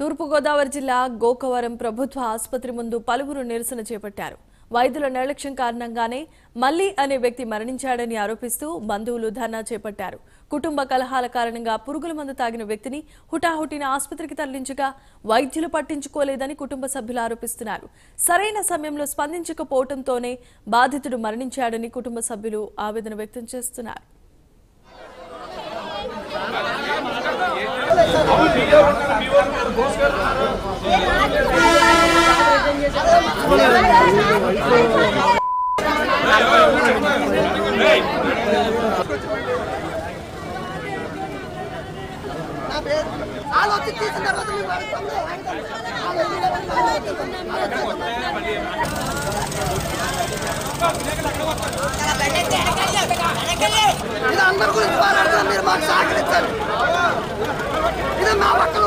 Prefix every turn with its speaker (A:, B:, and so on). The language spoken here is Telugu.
A: తూర్పుగోదావరి జిల్లా గోకవరం ప్రభుత్వ ఆసుపత్రి ముందు పలువురు నిరసన చేపట్టారు. వైద్యుల నిర్లక్ష్యం కారణంగానే మల్లి అనే వ్యక్తి మరణించాడని ఆరోపిస్తూ బంధువులు ధర్నా చేపట్టారు. కుటుంబ కలహాల కారణంగా పురుగుల మందు తాగిన వ్యక్తిని హుటాహుటిన ఆసుపత్రికి తరలించగా వైద్యులు పట్టించుకోలేదని కుటుంబ సభ్యులు ఆరోపిస్తున్నారు. సరైన సమయంలో స్పందించకపోవడంతోనే బాధితుడు మరణించాడని కుటుంబ సభ్యులు ఆవేదన వ్యక్తం చేస్తున్నారు.
B: అందరి గురించి మాట్లాడుతున్నారు. మీరు మాకు సహకరించాలి. ఇది మా పక్కన